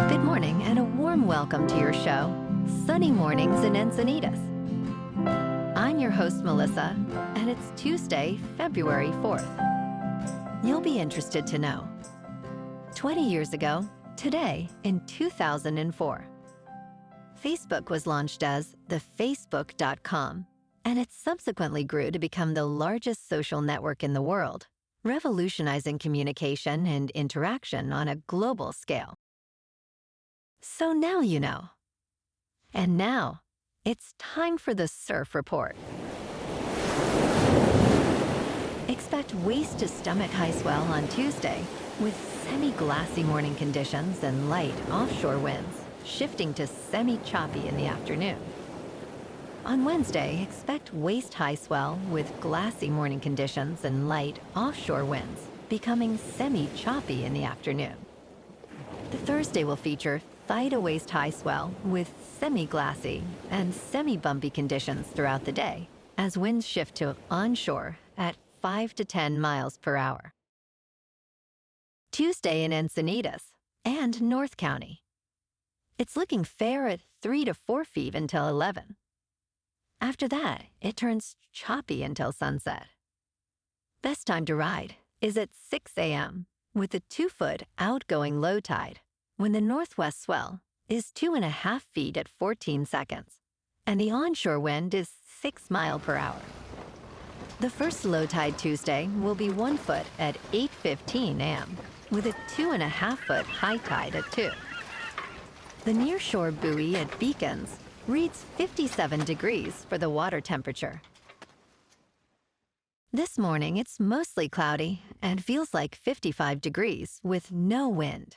Good morning and a warm welcome to your show, Sunny Mornings in Encinitas. I'm your host, Melissa, and it's Tuesday, February 4th. You'll be interested to know. 20 years ago, today, in 2004, Facebook was launched as the Facebook.com, and it subsequently grew to become the largest social network in the world, revolutionizing communication and interaction on a global scale. So now you know. And now, it's time for the Surf Report. Expect waist-to-stomach high swell on Tuesday, with semi-glassy morning conditions and light offshore winds, shifting to semi-choppy in the afternoon. On Wednesday, expect waist-high swell with glassy morning conditions and light offshore winds, becoming semi-choppy in the afternoon. The Thursday will feature thigh-to-waist high swell with semi-glassy and semi-bumpy conditions throughout the day, as winds shift to onshore at 5 to 10 miles per hour. Tuesday in Encinitas and North County. It's looking fair at 3 to 4 feet until 11. After that, it turns choppy until sunset. Best time to ride is at 6 a.m. with a 2-foot outgoing low tide, when the northwest swell is 2.5 feet at 14 seconds, and the onshore wind is 6 miles per hour. The first low tide Tuesday will be 1 foot at 8:15 a.m., with a 2.5-foot high tide at 2. The nearshore buoy at Beacons reads 57 degrees for the water temperature. This morning, it's mostly cloudy and feels like 55 degrees with no wind.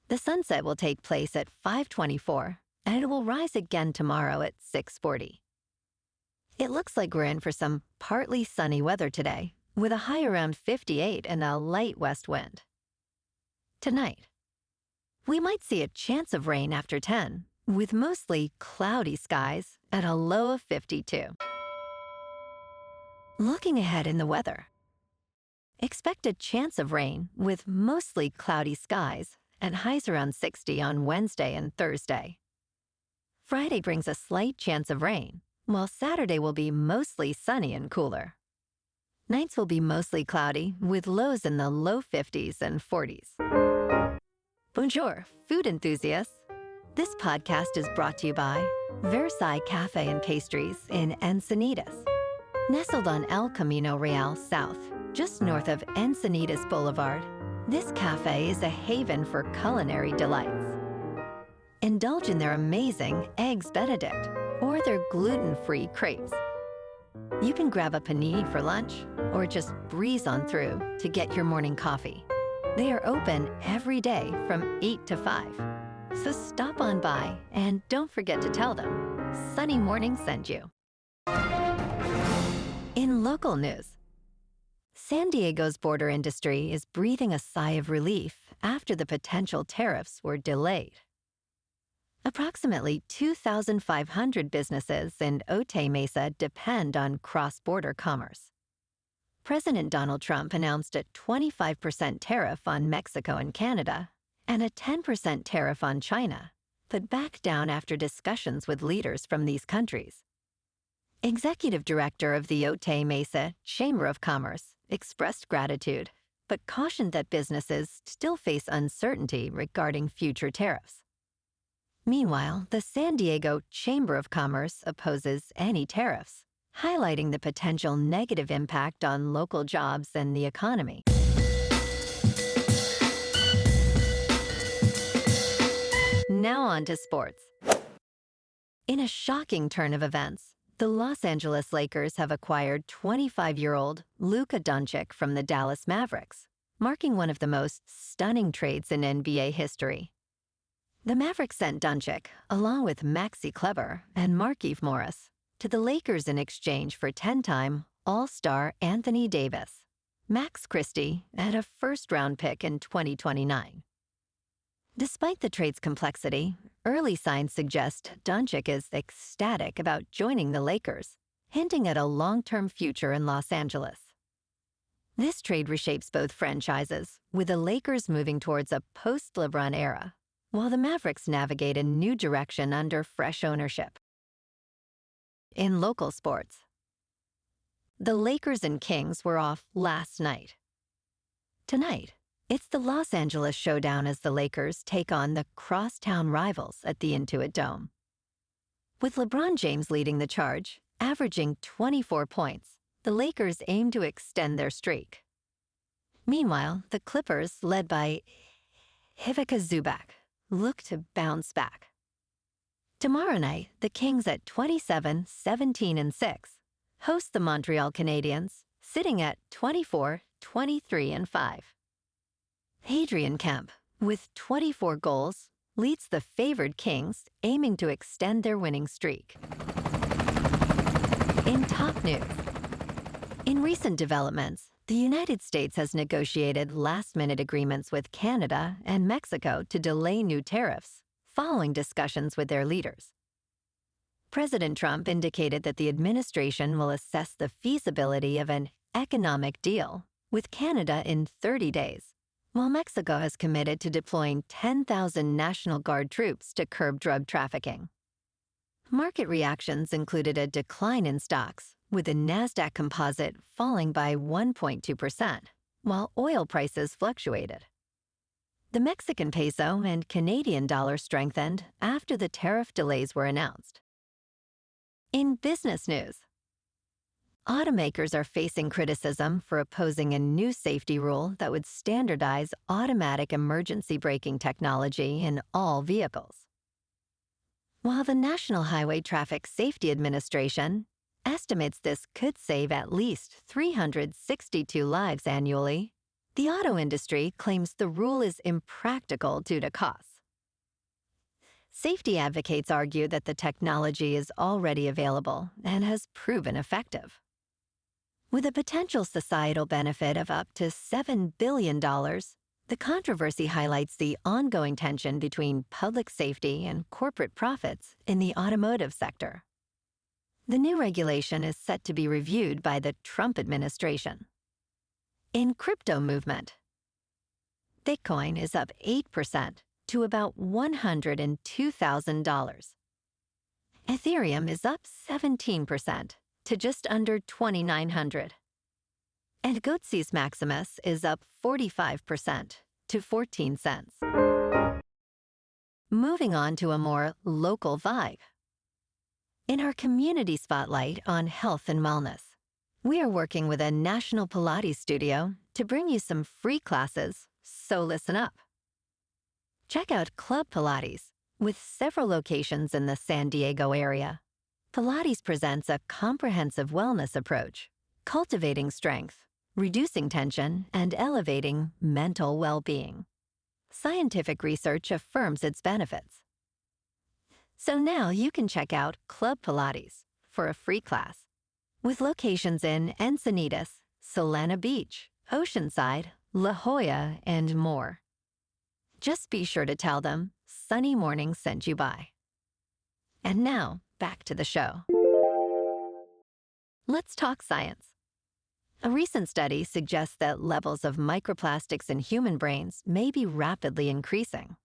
The sunset will take place at 5:24, and it will rise again tomorrow at 6:40. It looks like we're in for some partly sunny weather today, with a high around 58 and a light west wind. Tonight, we might see a chance of rain after 10, with mostly cloudy skies at a low of 52. Looking ahead in the weather, expect a chance of rain with mostly cloudy skies and highs around 60 on Wednesday and Thursday. Friday brings a slight chance of rain, while Saturday will be mostly sunny and cooler. Nights will be mostly cloudy with lows in the low 50s and 40s. Bonjour, food enthusiasts. This podcast is brought to you by Versailles Cafe and Pastries in Encinitas. Nestled on El Camino Real South, just north of Encinitas Boulevard, this cafe is a haven for culinary delights. Indulge in their amazing Eggs Benedict or their gluten-free crepes. You can grab a panini for lunch or just breeze on through to get your morning coffee. They are open every day from 8 to 5. So stop on by and don't forget to tell them Sunny Morning sent you. In local news, San Diego's border industry is breathing a sigh of relief after the potential tariffs were delayed. Approximately 2,500 businesses in Otay Mesa depend on cross-border commerce. President Donald Trump announced a 25% tariff on Mexico and Canada and a 10% tariff on China, but backed down after discussions with leaders from these countries. Executive Director of the Otay Mesa Chamber of Commerce expressed gratitude, but cautioned that businesses still face uncertainty regarding future tariffs. Meanwhile, the San Diego Chamber of Commerce opposes any tariffs, highlighting the potential negative impact on local jobs and the economy. Now on to sports. In a shocking turn of events, the Los Angeles Lakers have acquired 25-year-old Luka Dončić from the Dallas Mavericks, marking one of the most stunning trades in NBA history. The Mavericks sent Dončić, along with Maxi Kleber and Markieff to the Lakers in exchange for 10-time All-Star Anthony Davis, Max Christie, and a first-round pick in 2029. Despite the trade's complexity, early signs suggest Dončić is ecstatic about joining the Lakers, hinting at a long-term future in Los Angeles. This trade reshapes both franchises, with the Lakers moving towards a post-LeBron era, while the Mavericks navigate a new direction under fresh ownership. In local sports, the Lakers and Kings were off last night. Tonight, it's the Los Angeles showdown as the Lakers take on the crosstown rivals at the Intuit Dome. With LeBron James leading the charge, averaging 24 points, the Lakers aim to extend their streak. Meanwhile, the Clippers, led by Ivica Zubac, look to bounce back. Tomorrow night, the Kings at 27, 17, and 6 host the Montreal Canadiens, sitting at 24, 23, and 5. Adrian Kemp, with 24 goals, leads the favored Kings, aiming to extend their winning streak. In top news, in recent developments, the United States has negotiated last-minute agreements with Canada and Mexico to delay new tariffs, following discussions with their leaders. President Trump indicated that the administration will assess the feasibility of an economic deal with Canada in 30 days, while Mexico has committed to deploying 10,000 National Guard troops to curb drug trafficking. Market reactions included a decline in stocks, with the Nasdaq Composite falling by 1.2%, while oil prices fluctuated. The Mexican peso and Canadian dollar strengthened after the tariff delays were announced. In business news, automakers are facing criticism for opposing a new safety rule that would standardize automatic emergency braking technology in all vehicles. While the National Highway Traffic Safety Administration estimates this could save at least 362 lives annually, the auto industry claims the rule is impractical due to costs. Safety advocates argue that the technology is already available and has proven effective. With a potential societal benefit of up to $7 billion, the controversy highlights the ongoing tension between public safety and corporate profits in the automotive sector. The new regulation is set to be reviewed by the Trump administration. In crypto movement, Bitcoin is up 8% to about $102,000. Ethereum is up 17% to just under $2,900. And Goatse's Maximus is up 45% to 14 cents. Moving on to a more local vibe. In our community spotlight on health and wellness, we are working with a national Pilates studio to bring you some free classes, so listen up. Check out Club Pilates, with several locations in the San Diego area. Pilates presents a comprehensive wellness approach, cultivating strength, reducing tension, and elevating mental well-being. Scientific research affirms its benefits. So now you can check out Club Pilates for a free class, with locations in Encinitas, Solana Beach, Oceanside, La Jolla, and more. Just be sure to tell them Sunny Morning sent you by. And now, back to the show. Let's talk science. A recent study suggests that levels of microplastics in human brains may be rapidly increasing.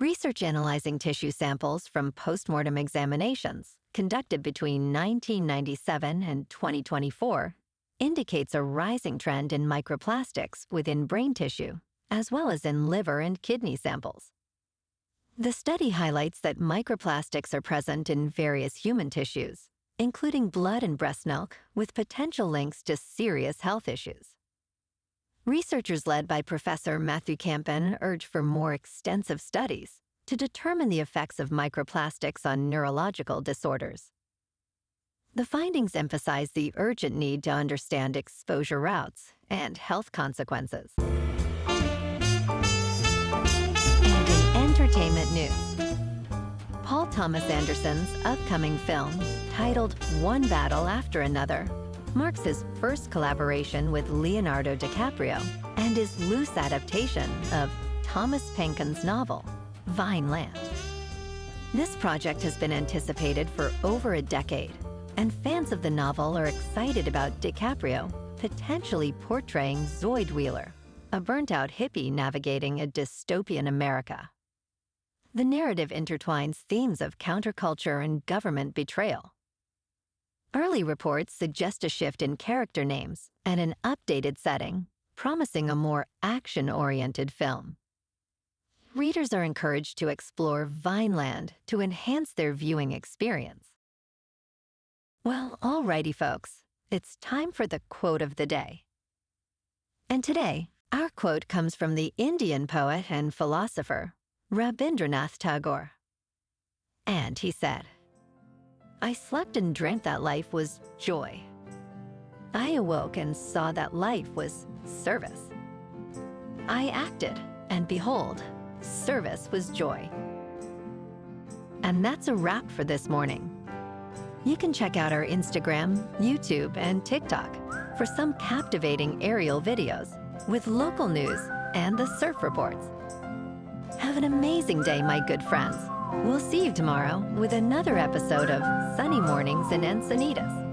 Research analyzing tissue samples from postmortem examinations conducted between 1997 and 2024 indicates a rising trend in microplastics within brain tissue, as well as in liver and kidney samples. The study highlights that microplastics are present in various human tissues, including blood and breast milk, with potential links to serious health issues. Researchers led by Professor Matthew Campen urge for more extensive studies to determine the effects of microplastics on neurological disorders. The findings emphasize the urgent need to understand exposure routes and health consequences. And in entertainment news, Paul Thomas Anderson's upcoming film, titled One Battle After Another, marks his first collaboration with Leonardo DiCaprio and his loose adaptation of Thomas Pynchon's novel, Vineland. This project has been anticipated for over a decade, and fans of the novel are excited about DiCaprio potentially portraying Zoid Wheeler, a burnt-out hippie navigating a dystopian America. The narrative intertwines themes of counterculture and government betrayal. Early reports suggest a shift in character names and an updated setting, promising a more action-oriented film. Readers are encouraged to explore Vineland to enhance their viewing experience. Well, alrighty, folks, it's time for the quote of the day. And today, our quote comes from the Indian poet and philosopher, Rabindranath Tagore. And he said, "I slept and dreamt that life was joy. I awoke and saw that life was service. I acted, and behold, service was joy." And that's a wrap for this morning. You can check out our Instagram, YouTube, and TikTok for some captivating aerial videos with local news and the surf reports. Have an amazing day, my good friends. We'll see you tomorrow with another episode of Sunny Mornings in Encinitas.